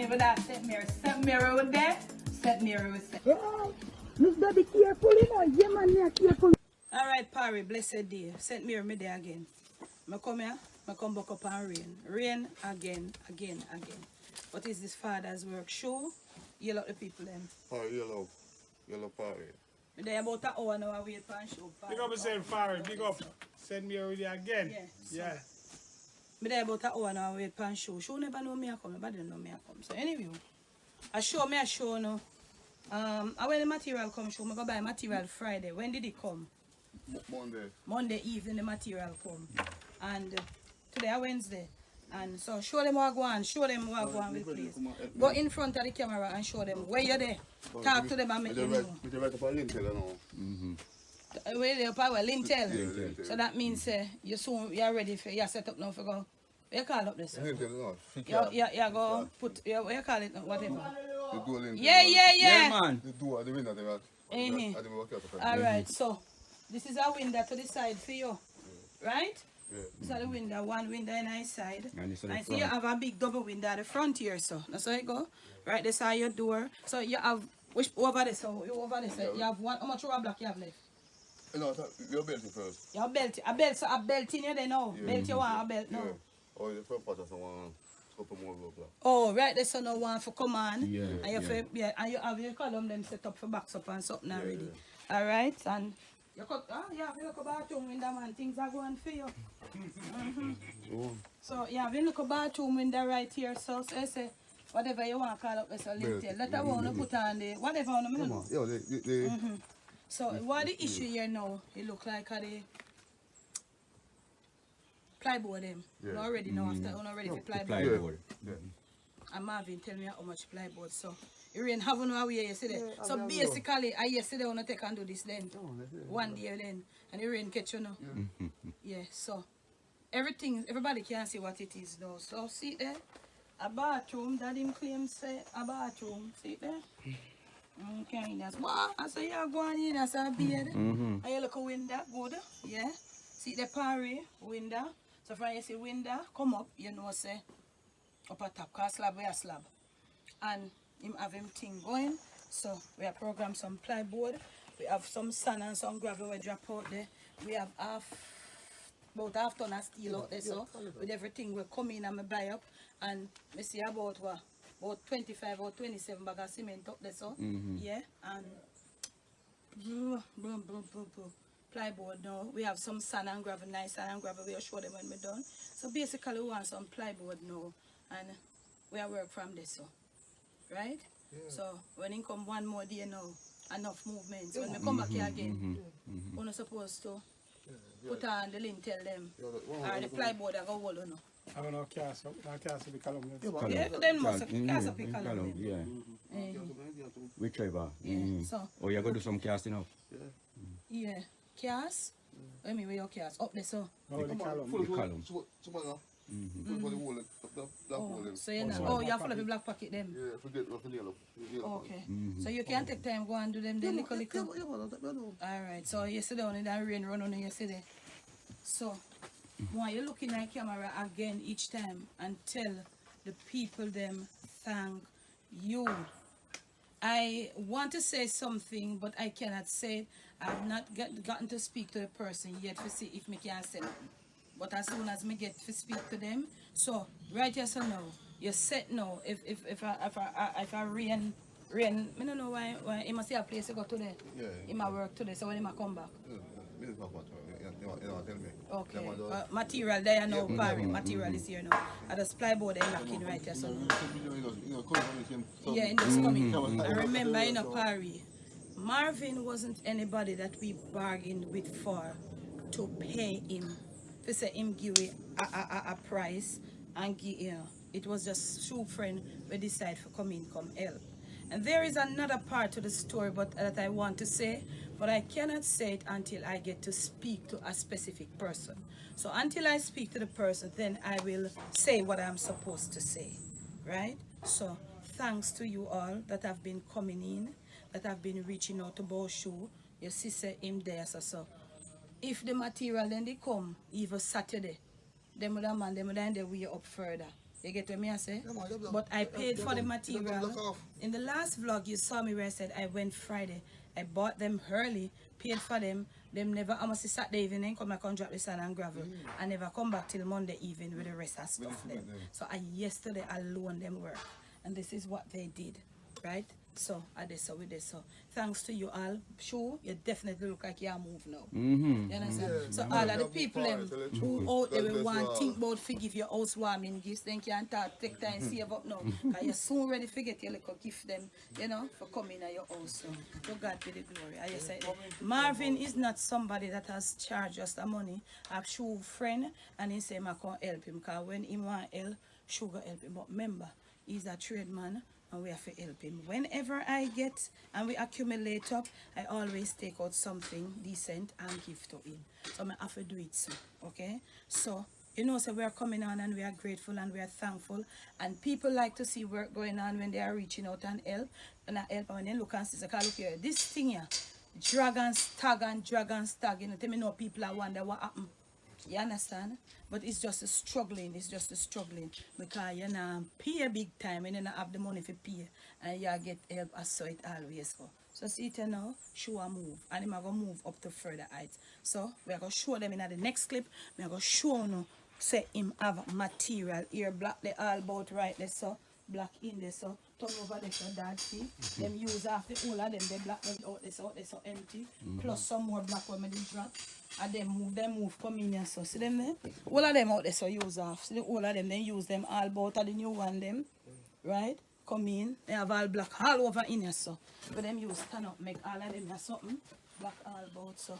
with that St. Mary. St. Mary with that. St. Mary with that. Oh, Miss Baby, careful, you know. Yeah, man, yeah, careful. All right, Parry, blessed day. St. Mary, me there again. I come here, I come back up and rain. Rain again. What is this father's work? Show, yell at the people then. Oh, yellow party. Me there about an hour now, I wait for a show. Big up yourself, Farry. Big up. Send me already again. Yeah. Me there about an hour now, I wait for a show. Show never know me I come, nobody know me I come. So anyway, I show now. When the material come show, I go buy material Friday. When did it come? Monday evening the material come. And today is Wednesday. And so show them what go on, with please. Go in front of the camera and show them where you're there. Talk to them and make them know. Where they up our lintel. So that means you're ready for you're set up now for go. What you call up this? You go put what you call it whatever. Yeah, man. The door, the window, Alright, so this is a window to the side for you. Right? Yeah. This is the window, one window on each side. And I see you have a big double window at the front here, so that's how it go. Right, this is your door. So you have which over this, so you over this. You have one. How much rubber block you have left? No, you're belting first. Your belt. A belt in you there now. Yeah. Belt you want a belt now. Yeah. Oh, the front part of someone couple more rubber block. Oh, right, there's no one for command. Yeah. And and you have your column them set up for backs up and something already. Alright, and you cut you have your bathroom window man, things are going for you. So you have your little bathroom window right here, so I say whatever you want to call up as a lintel. Let that one put on the whatever on the middle. So what the issue here now, it look like the plyboard them. You already know after you already for plyboard. And Marvin tell me how much plyboard, so you ain't having no way yesterday. So basically I yesterday wanna take and do this then. One day then. And you rain catch you now. Yeah, so everybody can see what it is now. So see there? A bathroom that him claims say a bathroom. See there? Okay, that's what I say you're going in as a bed. And you look a window, good. Yeah. See the parry window. So from you see window, come up, you know say up a top, cause slab we a slab. And him have him thing going. So we have programmed some plyboard. We have some sand and some gravel we drop out there. We have about half ton of steel out there, so with everything we come in and me buy up. And we see about 25 or 27 bag of cement up there, so yeah, and plyboard now. We have some sand and gravel, nice sand and gravel. We'll show them when we're done. So basically we want some plyboard now, and we'll work from this, so right? Yeah. So when it come one more day now, enough movements. When we come back here again, we're not supposed to put on the lintel them, or the plyboard that go hold on. I don't know, cast up the column. Yeah, then must cast up the column. Yeah. Whichever. So. Oh, you're going to do some casting up? Yeah. Cast? I mean, where your cast? Up there, so. Oh, the column. The column. So you know, you have full of the black pocket them? Yeah, forget what the yellow. Okay. So you can take time go and do them then little. Alright, so you sit down in that rain run on yesterday. So when you're looking at camera again each time and tell the people them thank you. I want to say something, but I cannot say it. I've not gotten to speak to the person yet to see if me can say nothing. But as soon as me get to speak to them, so right yes or no, you said no. If I rain, I don't know why he must see a place to go today. Yeah. He might work today, so when he might come back. Okay. Material there now, Barry. Material is here now. I just plyboard and locking right here. So yeah, it's coming. I remember in a Parry, Marvin wasn't anybody that we bargained with for to pay him. To say him give a price and give, you know, it was just true friend we decide to come help. And there is another part to the story that I want to say, but I cannot say it until I get to speak to a specific person. So until I speak to the person, then I will say what I'm supposed to say, right? So thanks to you all that have been coming in, that have been reaching out to Boshue. Your sister him there, so. If the material then they come, even Saturday, them would end the way up further. You get what me I say? But I paid for the material. In the last vlog, you saw me where I said I went Friday. I bought them early, paid for them. Them never, I must Saturday evening, come back and drop the sand and gravel. I never come back till Monday evening with the rest of stuff then. So yesterday I loaned them work. And this is what they did, right? So I did so with this. So thanks to you all, sure, you definitely look like you're moved now. You understand? So all of the people who out there will want to think about forgive your housewarming gifts, then can take time save up now. Because you're soon ready to get your little gift them, you know, for coming at your house. So God be the glory. I just say Marvin is not somebody that has charged us the money. I'm sure friend and he say I can help him because when he want help, sugar help him. But remember, he's a trade man. And we have to help him. Whenever I get and we accumulate up, I always take out something decent and give to him. So I have to do it so, okay? So, you know, so we are coming on and we are grateful and we are thankful. And people like to see work going on when they are reaching out and help. And I help and then look and say, look here, this thing here, dragon stag, you know, tell me no people I wonder what happened. You understand? But it's just a struggling. It's just a struggling. Because you know, pay big time and you don't have the money for pay. And you get help as so it always go. So see it now, show a move. And I'm going to move up to further heights. So we're going to show them in the next clip. We're going to show you, say him have material. Here black they all about right there. So black in there. So turn over there so dad see. Them use half the whole of them. They black them out there so empty. Plus some more black women they drop. And them move come in here so see them there? All of them out there so use off. See the all of them then use them all about the new one them. Right? Come in. They have all black all over in here so. But them use stand up make all of them have something. Black all about so.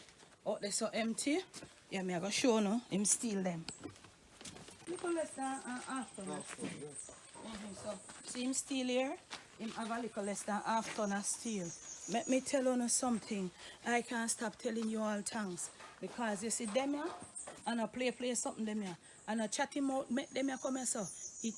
Out there so empty. Yeah, me I go show no. Him steal them. Look less than half ton of steel. So see him steal here. Him have a little less than half ton of steel. Let me tell you something. I can't stop telling you all thanks. Because you see them here, and I play something them here, and I chat him out, make them here come here so. It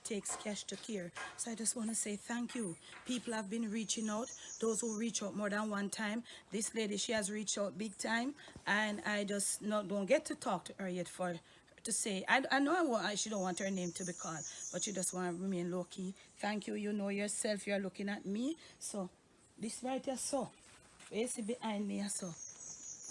takes cash to care. So I just want to say thank you. People have been reaching out. Those who reach out more than one time. This lady, she has reached out big time. And I just don't get to talk to her yet for her to say. I know she don't want her name to be called. But she just want to remain low-key. Thank you. You know yourself. You're looking at me. So this right here so. You see behind me so.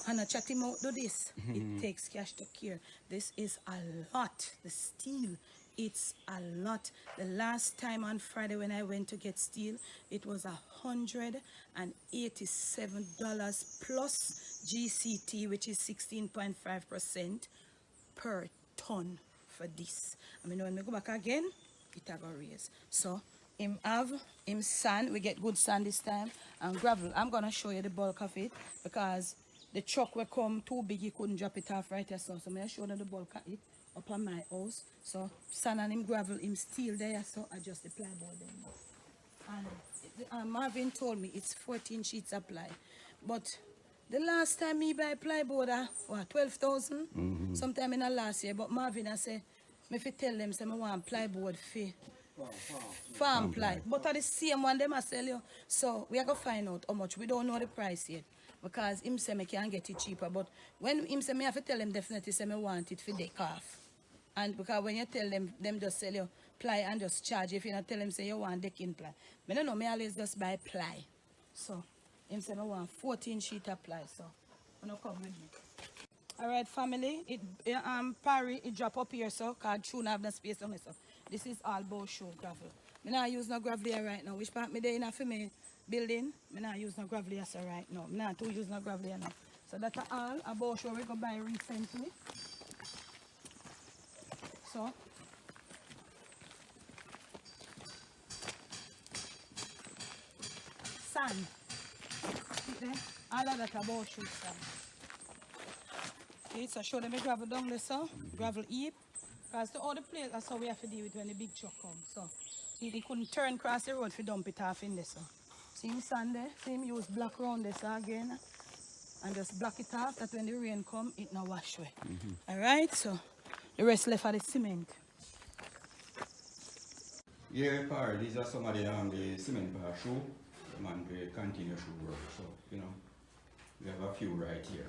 And I chat him out do this. It takes cash to care. This is a lot. The steel. It's a lot. The last time on Friday when I went to get steel, it was $187 plus GCT, which is 16.5% per ton for this. I mean, when we go back again, it will raise. So, him sand. We get good sand this time. And gravel. I'm going to show you the bulk of it because the truck will come too big, he couldn't drop it off right here. So I'm going to show you the bulk of it up on my house. So sand and him gravel, him steel there, so I just apply board them. And Marvin told me it's 14 sheets apply. But the last time me buy plyboard, what, 12,000? Sometime in the last year. But Marvin, I say, if you tell them, say, I want plyboard for farm ply. But at the same one, them I sell you. So we are going to find out how much. We don't know the price yet. Because him say me can get it cheaper. But when him say me have to tell him definitely say me want it for deck off. And because when you tell them just sell you ply and just charge. If you not tell them say you want decking ply. I don't know, me always just buy ply. So him say me want 14 sheet of ply. So you know come with me. Alright family, Parry it drop up here so because tune have no space on it. So this is all Boshue gravel. I not use no gravel here right now. Which part me there in for me building, I not use no gravel here so right now. I not to use no gravel here now. So that's all about Boshue we go buy recently. So sand. See there? All of that about Boshue sand. Okay, so show them the gravel down there so. Gravel heap. Because to all the place that's how we have to deal with when the big truck comes. So see they couldn't turn across the road to dump it off in there so. See him sand there, see him use black round this again and just block it off that when the rain come it no wash away. Alright, so the rest left for the cement. Yeah, Par, these are some of the cement bar shoe. Man, they continue shoe work, so you know we have a few right here.